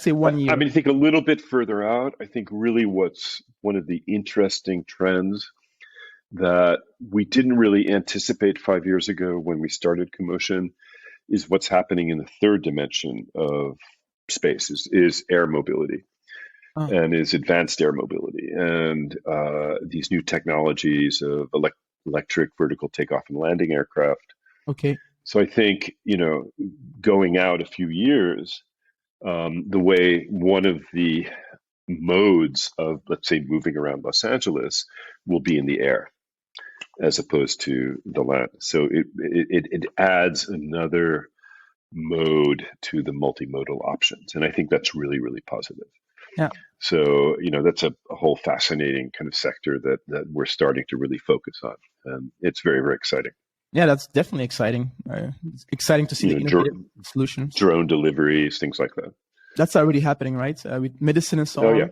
say 1 year. I mean, I think a little bit further out, I think really what's one of the interesting trends that we didn't really anticipate 5 years ago when we started CoMotion is what's happening in the third dimension of space is air mobility Oh, and is advanced air mobility and these new technologies of electric vertical takeoff and landing aircraft. okay. So I think, going out a few years, the way one of the modes of, let's say, moving around Los Angeles will be in the air as opposed to the land. So it adds another mode to the multimodal options. And I think that's really, really positive. Yeah. So, that's a whole fascinating kind of sector that we're starting to really focus on. And it's very, very exciting. Yeah, that's definitely exciting. It's exciting to see the innovative solutions. Drone deliveries, things like that. That's already happening, right? With medicine and so Oh, on. yeah.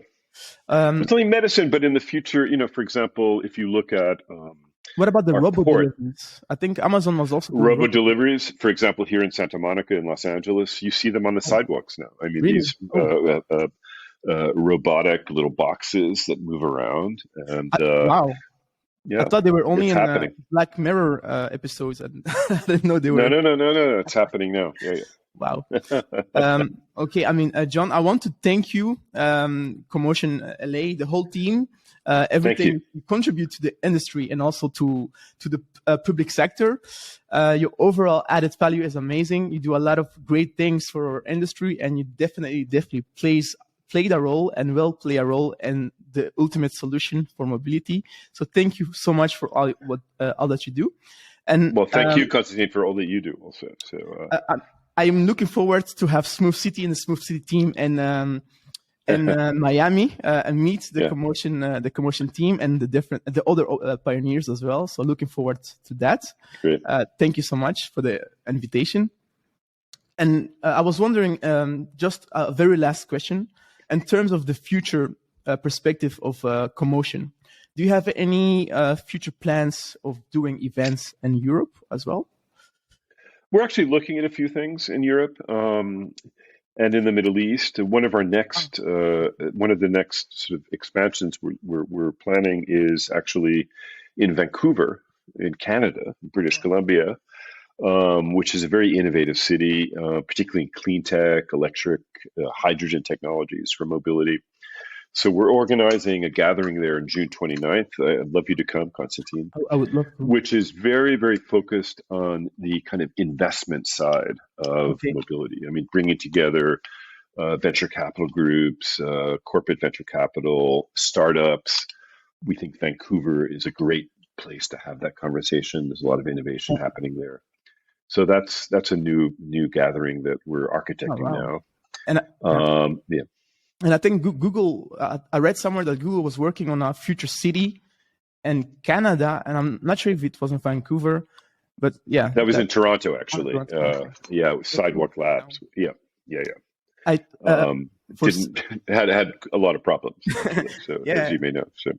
It's only medicine, but in the future, for example, if you look at what about the our robo port, deliveries? I think Amazon was also doing robo deliveries. For example, here in Santa Monica in Los Angeles, you see them on the sidewalks now. I mean, Really? these robotic little boxes that move around, and wow. yeah, I thought they were only it's in happening. Black Mirror episodes, and I didn't know they were. No. It's happening now. Yeah. Wow. Okay. I mean, John, I want to thank you, CoMotion LA, the whole team, everything you contribute to the industry and also to the public sector. Your overall added value is amazing. You do a lot of great things for our industry, and you definitely played a role and will play a role in the ultimate solution for mobility. So thank you so much for all that you do. And well, thank you, Constantine, for all that you do also. So I am looking forward to have Smooth City and the Smooth City team in Miami and meet the CoMotion team and the other pioneers as well. So looking forward to that. Great. Thank you so much for the invitation. And I was wondering, just a very last question, in terms of the future perspective of CoMotion, do you have any future plans of doing events in Europe as well? We're actually looking at a few things in Europe and in the Middle East. One of the next sort of expansions we're planning is actually in Vancouver, in Canada, British Columbia, which is a very innovative city, particularly in clean tech, electric, hydrogen technologies for mobility. So we're organizing a gathering there on June 29th. I'd love you to come, Constantine. I would love to. Which is very, very focused on the kind of investment side of mobility. I mean, bringing together venture capital groups, corporate venture capital, startups. We think Vancouver is a great place to have that conversation. There's a lot of innovation happening there. So that's a new gathering that we're architecting now. And yeah. And I think Google, I read somewhere that Google was working on a future city in Canada, and I'm not sure if it was in Vancouver, but yeah. That was in Toronto, actually. Yeah, it was Sidewalk Labs. Yeah. I had a lot of problems, actually, so as you may know. So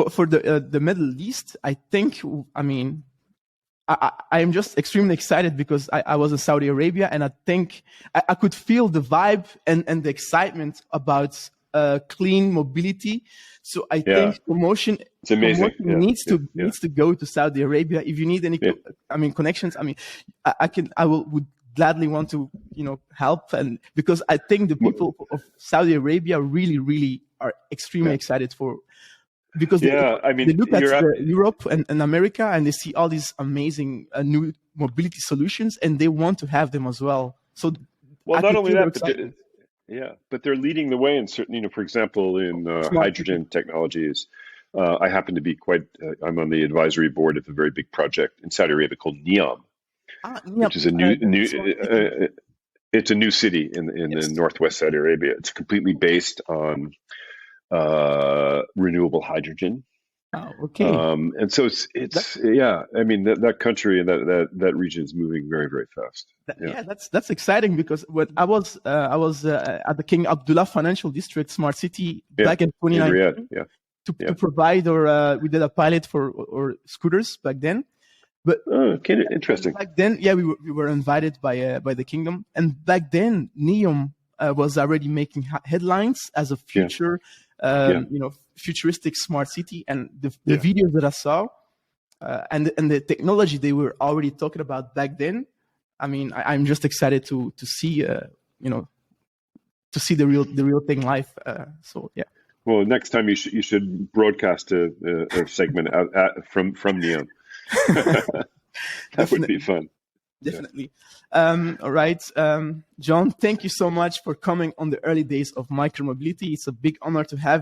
for the Middle East, I think, I mean, I am just extremely excited because I was in Saudi Arabia, and I think I could feel the vibe and the excitement about clean mobility. So I think CoMotion needs to go to Saudi Arabia. If you need any, connections, I would gladly want to, help, and because I think the people of Saudi Arabia really are extremely excited for. Because they look at Europe and America, and they see all these amazing new mobility solutions, and they want to have them as well. So, not only that, but they're leading the way in certain, for example, in hydrogen technologies. I happen to be I'm on the advisory board of a very big project in Saudi Arabia called NEOM, which is it's a new city in the northwest Saudi Arabia. It's completely based on renewable hydrogen. Oh, okay. And so I mean that country and that region is moving very, very fast. That's exciting, because when I was at the King Abdullah Financial District Smart City back in 2019 to provide, or we did a pilot for scooters back then. But interesting. Back then, we were invited by the kingdom, and back then NEOM was already making headlines as a future, futuristic smart city. And the videos that I saw and the technology they were already talking about back then, I mean, I'm just excited to see to see the real thing live. So yeah. Well, next time you should broadcast a segment from Neon. That would be fun. Definitely. All right. John, thank you so much for coming on the early days of micromobility. It's a big honor to have